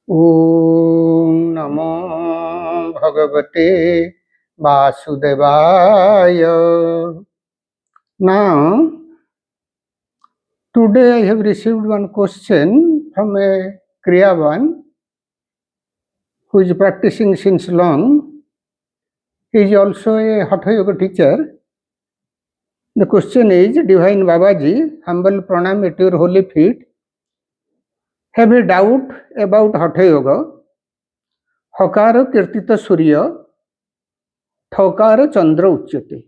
Om Namo Bhagavate Vasudevaya. Now, today I have received one question from a Kriyavan who is practicing since long. He is also a Hatha Yoga teacher. The question is, Divine Babaji, humble pranam at your holy feet. Have a doubt about Hatha Yoga. Hakara Kirtita Surya, Thakara Chandra Uchyate.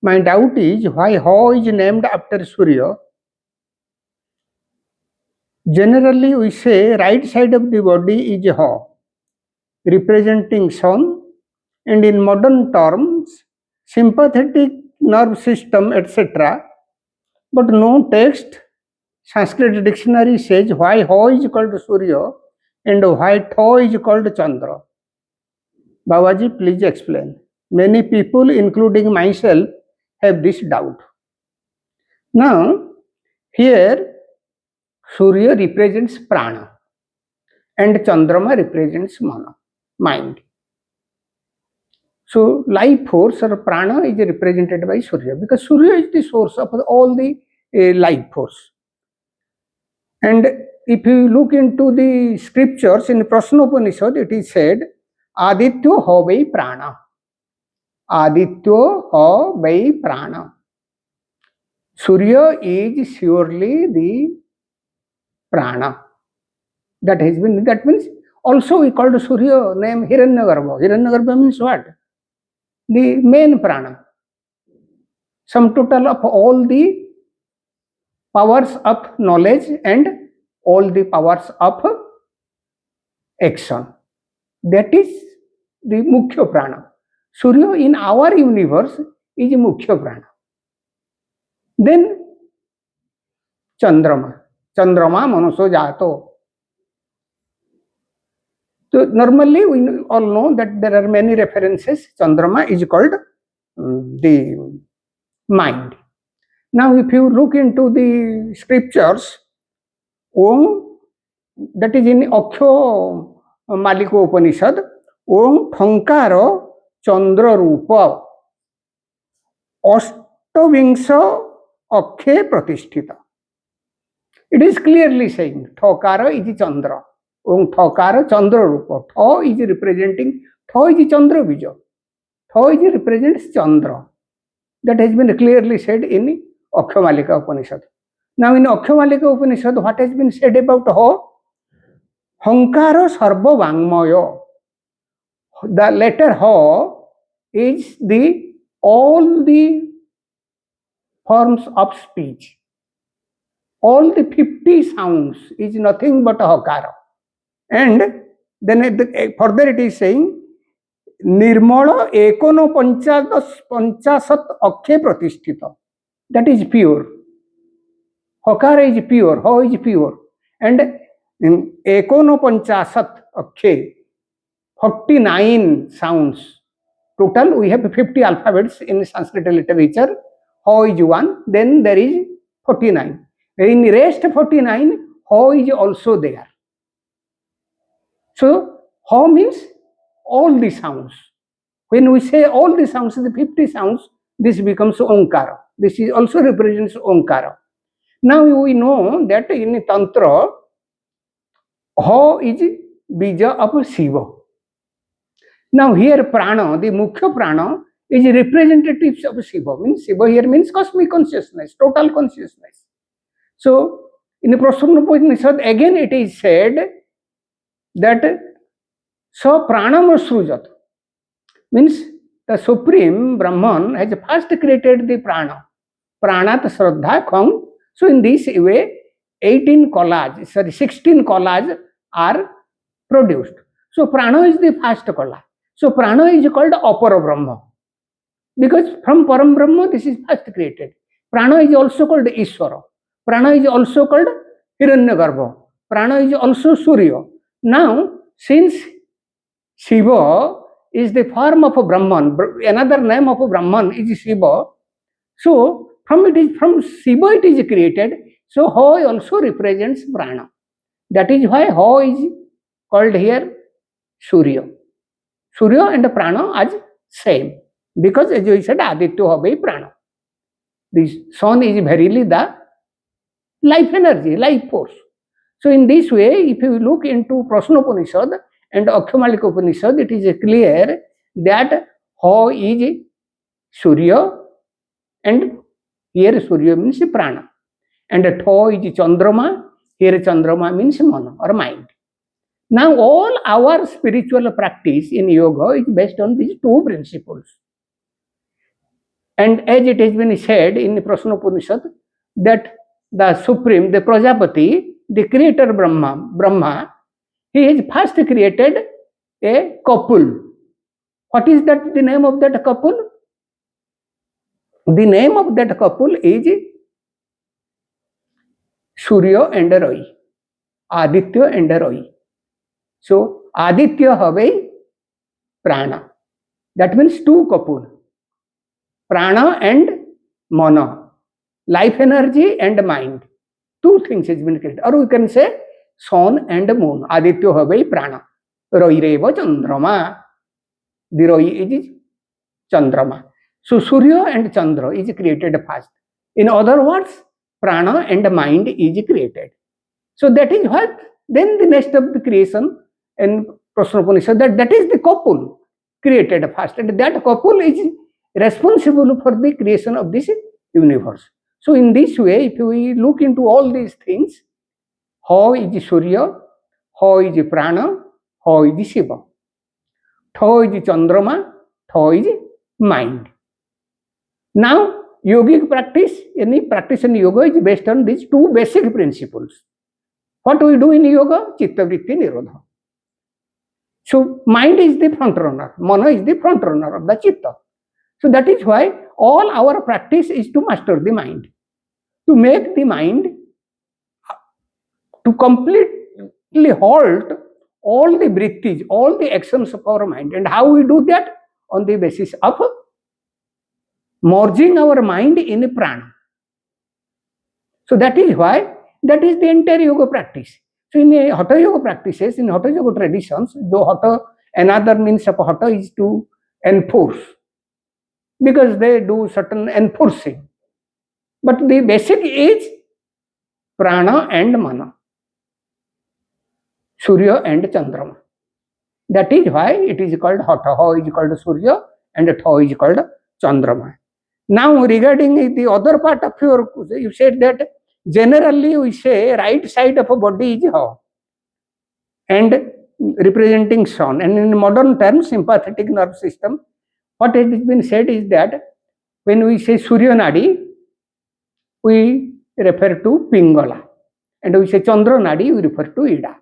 My doubt is why Ha is named after Surya. Generally, we say right side of the body is Ha, representing sun, and in modern terms, sympathetic nerve system, etc. But no text, Sanskrit dictionary says why Ha is called Surya and why Tha is called Chandra. Babaji, please explain. Many people, including myself, have this doubt. Now, here Surya represents prana and Chandrama represents mana, mind. So, life force or prana is represented by Surya because Surya is the source of all the life force. And if you look into the scriptures in Prashnopanishad, it is said, Adityo ha vai prana. Adityo ha vai prana. Surya is surely the prana. That means also we called Surya name Hiranyagarbha. Hiranyagarbha means what? The main prana. Sum total of all the powers of knowledge and all the powers of action. That is the Mukhya prana. Surya in our universe is Mukhya prana. Then Chandrama. Chandrama Manaso Jato. So normally we all know that there are many references. Chandrama is called the mind. Now if you look into the scriptures, Om, that is in acchomalikopanishad, Om Thankara Chandra Rupa Ashtavingsha Akshe Pratisthita. It is clearly saying Thakara is Chandra. Om Thakara Chandra Rupa. Tha is representing, Tha is Chandra bija. Tha is represents Chandra. That has been clearly said in Akhomalika Upanishad. Now in Akhomalika Upanishad, what has been said about Ha? Hankara Sarva Vangmaya. The letter Ha is all the forms of speech. All the 50 sounds is nothing but Hakara. And then further it is saying, Nirmala Ekono Panchasat Akshe Pratisthita. That is pure. Hakara is pure, Ha is pure. And Ekono Panchasat Akshe, 49 sounds. Total we have 50 alphabets in Sanskrit literature. Ha is one, then there is 49. In the rest 49, Ha is also there. So, Ha means all the sounds. When we say all the sounds, the 50 sounds, this becomes Omkara. This is also represents Omkara. Now we know that in Tantra, Ha is bija of Shiva. Now here prana, the Mukhya prana, is representatives of Shiva. Means Shiva here means cosmic consciousness, total consciousness. So in the Prashnopanishad again it is said that Sa Pranam Srujat, means the Supreme Brahman has first created the prana. Pranat Shraddha Kham. So in this way, 16 collages are produced. So prana is the first collage. So prana is called Apara Brahman. Because from Param Brahma this is first created. Prana is also called Ishvara. Prana is also called Hiranyagarbha. Prana is also Surya. Now, since Shiva is the form of a Brahman, another name of a Brahman is Shiva. So, from Shiva it is created. So, Ha also represents prana. That is why Ha is called here Surya. Surya and Prana are same, because as we said, Aditya Habe Prana. The sun is verily the life energy, life force. So in this way, if you look into Prashnopanishad and akshomalikopanishad, it is clear that how is Surya, and here Surya means prana, and tha is Chandrama, here Chandrama means mana or mind. Now all our spiritual practice in yoga is based on these two principles. And as it has been said in Prashnopanishad, that the Supreme, the Prajapati, the creator Brahma, he has first created a couple. What is that the name of that couple? The name of that couple is Surya and Roy, Aditya and Roy. So Aditya Habe Prana. That means two couple. Prana and mana. Life energy and mind. Two things has been created. Or we can say sun and moon. Aditya Habe Prana. Roy Reva Chandrama. The Roy is Chandrama. So Surya and Chandra is created first. In other words, prana and mind is created. So that is what then the next of the creation in Prashnopanishad, that is the couple created first, and that couple is responsible for the creation of this universe. So in this way, if we look into all these things, how is Surya, how is prana, how is Shiva, tha is Chandrama, tha is mind. Now, yogic practice, any practice in yoga is based on these two basic principles. What we do in yoga? Chitta vritti nirodha. So, mind is the front runner, mana is the front runner of the chitta. So, that is why all our practice is to master the mind, to make the mind, to completely halt all the vrittis, all the actions of our mind. And how we do that? On the basis of merging our mind in prana. So that is why, that is the entire yoga practice. So in Hatha Yoga practices, in Hatha Yoga traditions, though Hatha, another means of Hatha is to enforce, because they do certain enforcing. But the basic is prana and mana, Surya and Chandrama. That is why it is called Hatha. Ha is called Surya and Tha is called Chandrama. Now regarding the other part of your, you said that generally we say right side of a body is how, and representing sun, and in modern terms sympathetic nerve system, what has been said is that when we say Surya Nadi, we refer to Pingala, and we say Chandra Nadi, we refer to Ida.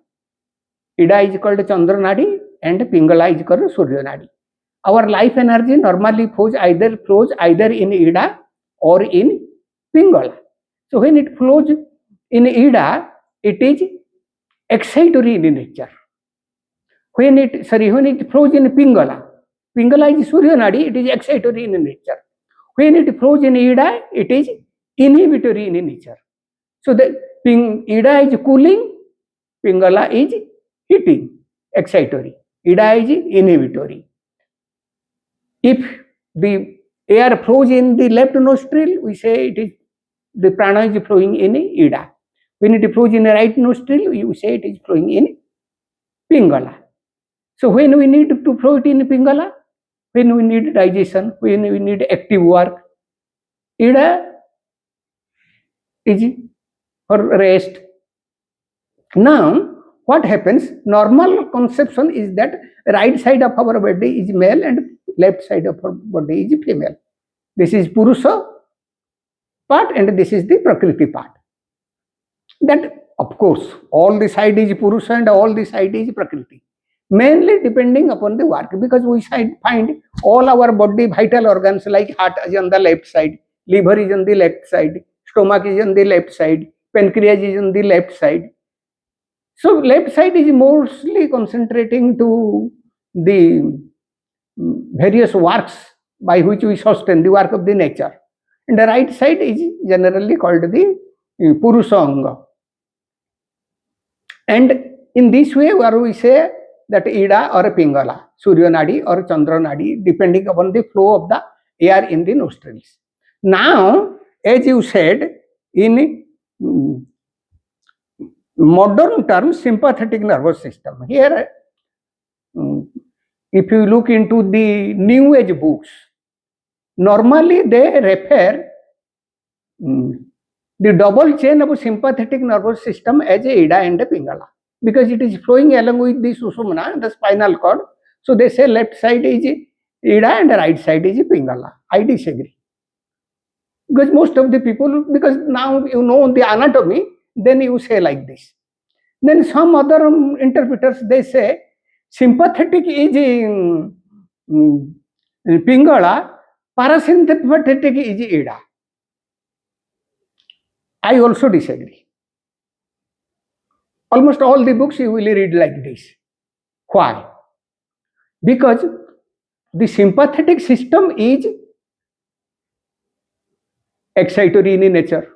Ida is called Chandra Nadi and Pingala is called Surya Nadi. Our life energy normally flows either in Ida or in Pingala. So when it flows in Ida, it is excitatory in nature. When it flows in Pingala, Pingala is Surya Nadi, it is excitatory in nature. When it flows in Ida, it is inhibitory in nature. So the Ida is cooling, Pingala is heating, excitatory. Ida is inhibitory. If the air flows in the left nostril, we say it is the prana is flowing in Ida. When it flows in the right nostril, you say it is flowing in Pingala. So when we need to flow it in Pingala, when we need digestion, when we need active work, Ida is for rest. Now, what happens? Normal conception is that right side of our body is male and left side of our body is female. This is Purusha part and this is the Prakriti part. That, of course, all the side is Purusha and all the side is Prakriti. Mainly depending upon the work, because we find all our body vital organs like heart is on the left side, liver is on the left side, stomach is on the left side, pancreas is on the left side. So left side is mostly concentrating to the various works by which we sustain the work of the nature. And the right side is generally called the Purusha Anga. And in this way, where we say that Ida or Pingala, Surya Nadi or Chandra Nadi, depending upon the flow of the air in the nostrils. Now, as you said, in modern terms, sympathetic nervous system. Here, if you look into the New Age books, normally they refer the double chain of sympathetic nervous system as Ida and Pingala, because it is flowing along with the Sushumna, the spinal cord. So they say left side is Ida and right side is Pingala. I disagree. Because most of the people, because now you know the anatomy, then you say like this. Then some other interpreters, they say sympathetic is Pingala, parasympathetic is Ida. I also disagree. Almost all the books you will read like this. Why? Because the sympathetic system is excitatory in nature.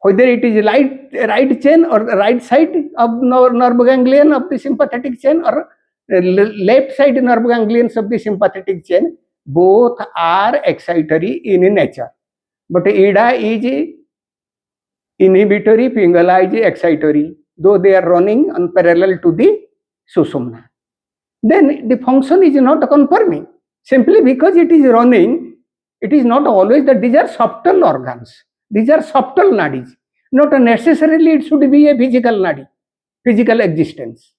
Whether it is right chain or the right side of nerve ganglion of the sympathetic chain or left side nerve ganglions of the sympathetic chain, both are excitatory in nature. But Ida is inhibitory, Pingala is excitatory, though they are running on parallel to the Sushumna. Then the function is not confirming. Simply because it is running, it is not always that these are subtle organs. These are subtle nadis. Not necessarily it should be a physical nadi, physical existence.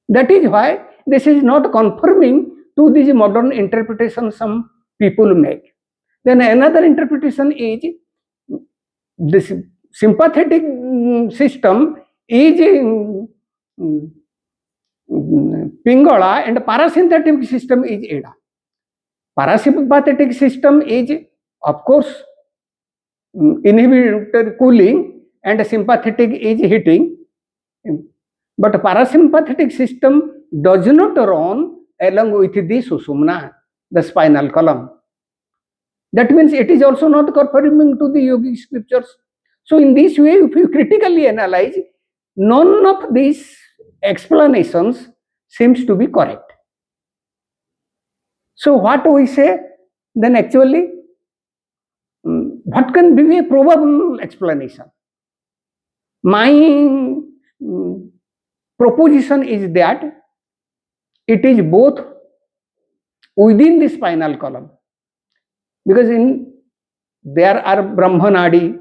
That is why this is not conforming to these modern interpretations some people make. Then another interpretation is this sympathetic system is Pingala and parasympathetic system is Ida. Parasympathetic system is, of course, inhibitor cooling and sympathetic is heating. But parasympathetic system does not run along with the Sushumna, the spinal column. That means it is also not conforming to the yogic scriptures. So in this way, if you critically analyze, none of these explanations seems to be correct. So what we say, then actually, what can be a probable explanation? My proposition is that it is both within the spinal column, because there are Brahma Nadi,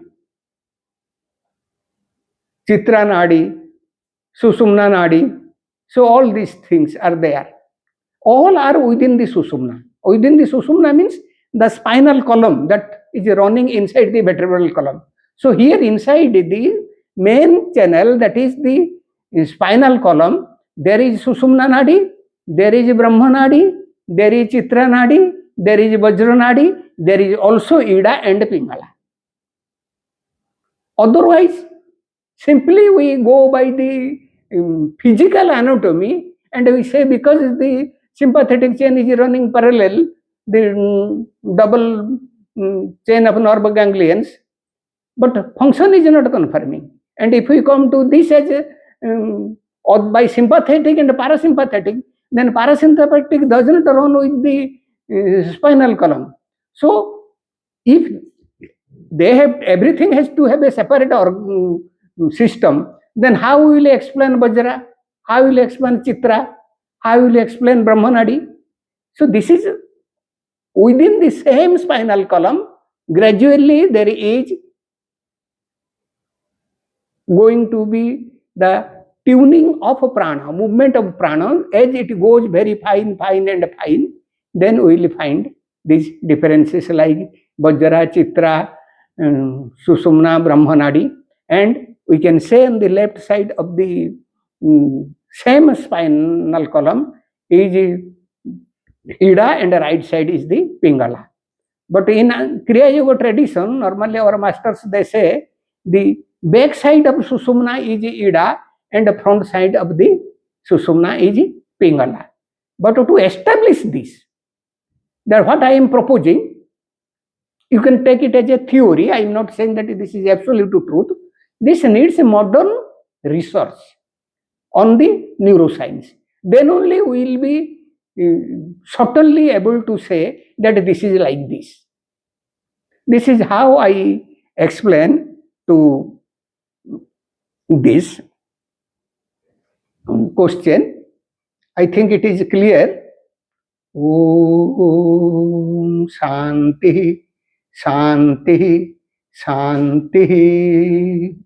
Chitra Nadi, Sushumna Nadi. So all these things are there. All are within the Sushumna. Within the Sushumna means the spinal column that is running inside the vertebral column. So here inside the main channel, that is the spinal column, there is Sushumna Nadi, there is Brahma Nadi, there is Chitra Nadi, there is Vajra Nadi, there is also Ida and Pingala. Otherwise, simply we go by the physical anatomy and we say because the sympathetic chain is running parallel, the double chain of nerve ganglions, but function is not confirming. And if we come to this as by sympathetic and parasympathetic, then parasympathetic does not run with the spinal column. So if they have, everything has to have a separate system, then how will you explain Vajra? How will you explain Chitra? How will you explain Brahmanadi? So this is within the same spinal column, gradually there is going to be the tuning of prana, movement of prana. As it goes very fine, then we will find these differences like Vajra, Chitra, Sushumna, Brahmanadi, and we can say on the left side of the same spinal column is Ida and the right side is the Pingala. But in Kriyayoga tradition, normally our masters, they say the back side of Sushumna is Ida and the front side of the Sushumna is Pingala. But to establish this, that what I am proposing, you can take it as a theory. I am not saying that this is absolute truth. This needs a modern research on the neuroscience. Then only we will be certainly able to say that this is like this. This is how I explain to this question. I think it is clear. Om Shanti, Shanti, Shanti.